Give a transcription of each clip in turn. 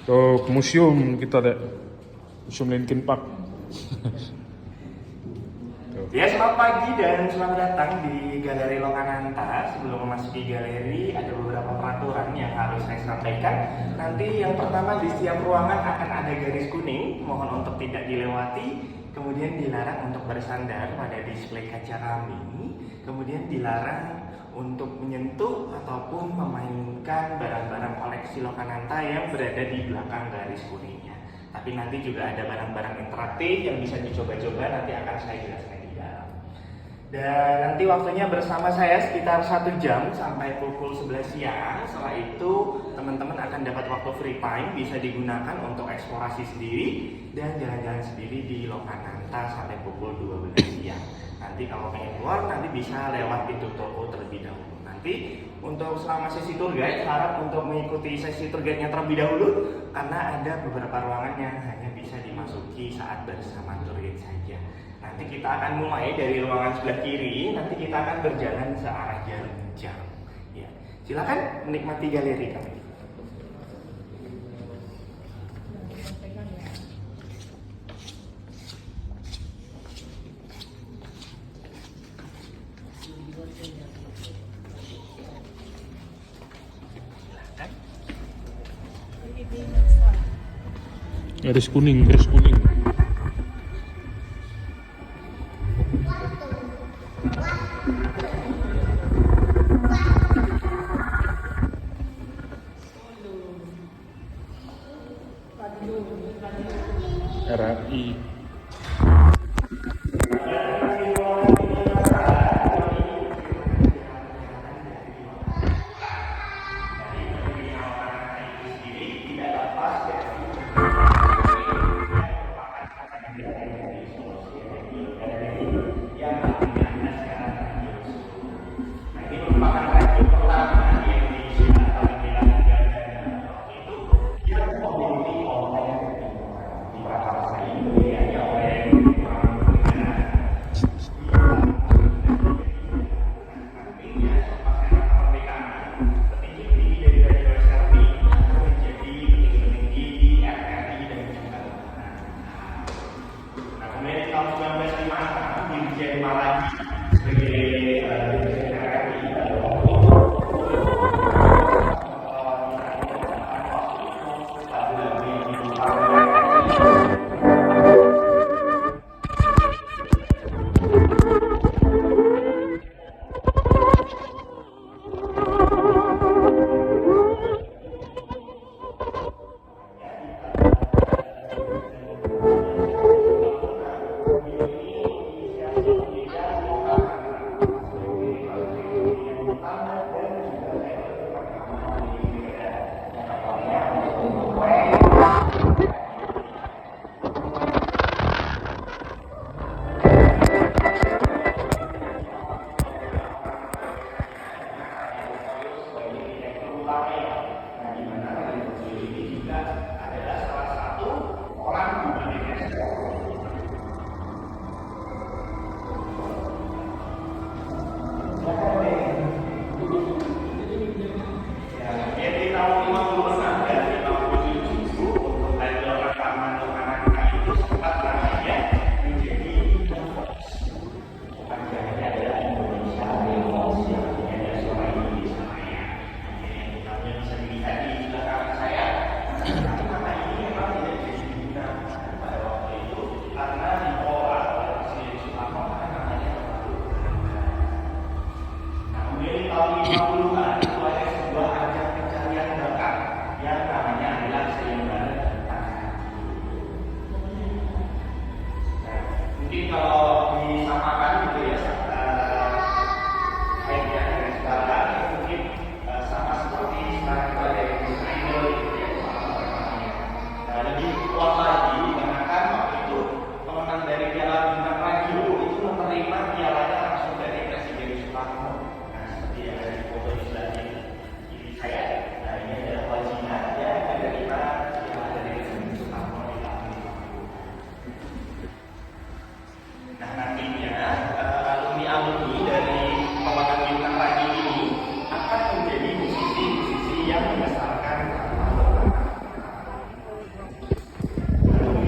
Ke museum kita deh. Museum Linkin Park. Ya, selamat pagi dan selamat datang di Galeri Lokananta. Sebelum memasuki galeri, ada beberapa peraturan yang harus saya sampaikan. Nanti yang pertama, di setiap ruangan akan ada garis kuning, mohon untuk tidak dilewati. Kemudian dilarang untuk bersandar pada display kaca kami. Kemudian dilarang untuk menyentuh ataupun memainkan barang-barang koleksi Lokananta yang berada di belakang garis kuningnya. Tapi nanti juga ada barang-barang interaktif yang bisa dicoba-coba, nanti akan saya jelaskan. Dan nanti waktunya bersama saya sekitar 1 jam sampai pukul 11 siang. Setelah itu teman-teman akan dapat waktu free time, bisa digunakan untuk eksplorasi sendiri dan jalan-jalan sendiri di Lokananta sampai pukul 12 siang. Nanti kalau pengen keluar nanti bisa lewat pintu toko terlebih dahulu. Nanti untuk selama sesi tour guide, harap untuk mengikuti sesi tour guide-nya terlebih dahulu, karena ada beberapa ruangan yang hanya bisa dimasuki saat bersama tour guide saja. Nanti kita akan mulai dari ruangan sebelah kiri, nanti kita akan berjalan searah jarum jam. Ya, silakan menikmati galeri kami. Garis kuning, garis kuning. RRI.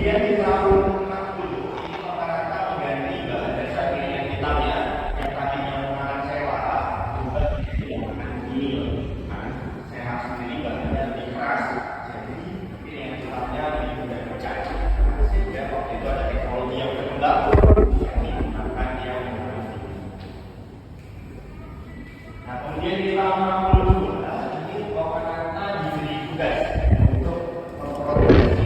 Kemudian di tahun 60 ini rata-rata mengganti bahan dasar pilihan hitamnya yang tadinya menggunakan sewa berubah menjadi menggunakan vinil. Nah, sewa sendiri bahannya lebih keras, jadi pilihan hitamnya lebih mudah pecah. Sehingga waktu itu ada teknologi yang berkembang yang digunakan yang nah, kemudian di tahun 62 ini Lokananta diberi tugas untuk memproduksi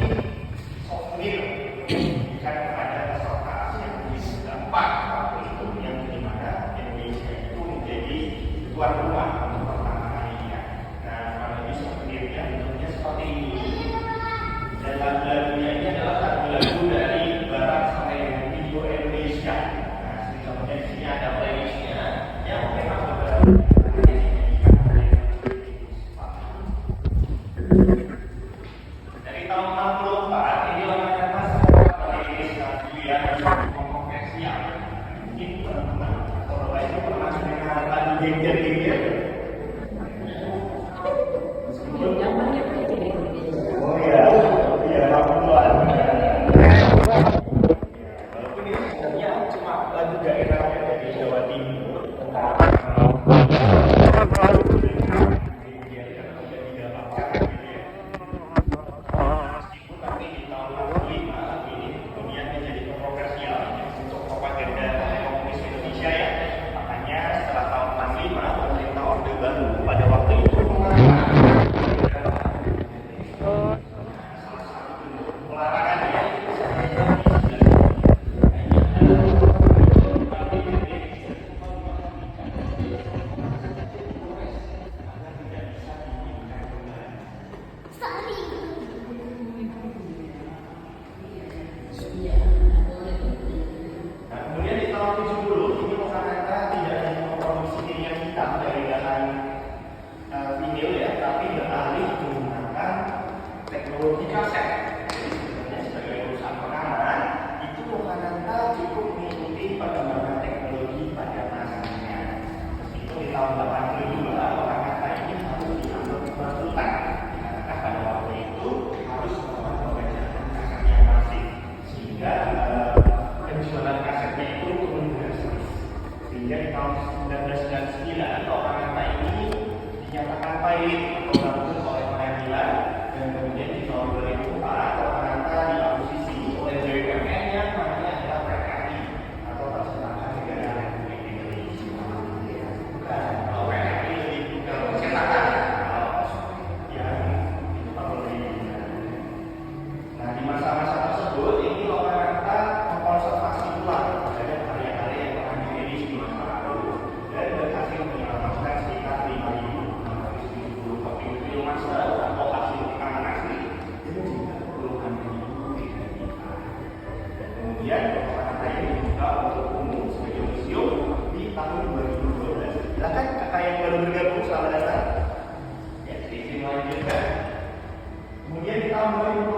souvenir diberikan kepada peserta Asia keempat waktu itu yang dimana Indonesia itu menjadi tuan rumah untuk pertama kalinya. Nah, kalau ini souvenirnya bentuknya seperti ini. Dan lagu-lagunya ini adalah lagu-lagu dari barat sampai dengan video Indonesia. Nah, contohnya di sini ada playlistnya yang memang beberapa dari tahun 64 ini Lokananta sempat merilis lagu yang kontroversial. Mungkin teman-teman kalau itu pernah mendengar lagu Gengger-Gengger. Oh iya, iya, Pakuan. Walaupun ini sebenarnya cuma lagu daerahnya dari Jawa Timur tentang tapi di tahun 65 lagu ini kemudian menjadi kontroversial untuk propaganda komunis Indonesia ya. Makanya setelah tahun 65 pemerintah Orde Baru pada waktu itu pelarangannya nah, kemudian di tahun 70 ini Lokananta tidak hanya memproduksi pilihan hitam dari bahan vinil ya, tapi beralih menggunakan teknologi kaset. Jadi sebenarnya sebagai perusahaan rekaman itu Lokananta cukup mengikuti perkembangan teknologi pada masanya. Meskipun di tahun 82 Lokananta ini harus diambil tuntutan karena pada waktu itu harus melakukan pembajakan kaset yang masif sehingga penjualan kasetnya itu turun drastis. Sehingga di tahun 1999 Lokananta ini dinyatakan pahit atau bagus oleh pengadilan dan kemudian di tahun 2004 Lokananta diakuisisi oleh BUMN yang namanya adalah PRRI atau Percetakan Negara Republik Indonesia. Bukan, kalau PRRI lebih ke percetakan yang itu pakai. Nah, di masa-masa tersebut ini Lokananta mengkonservasi ulang terhadap karya-karya yang pernah dirilis di masa lalu dan berhasil menyelamatkan sekitar 5.670 kopi film master atau hasil rekaman asli dan juga puluhan ribu replika. Kemudian Lokananta ini dibuka untuk umum sebagai museum di tahun 2012. Silakan kakak yang baru bergabung, selamat datang. Ya, izin lanjutkan. Kemudian di tahun 2012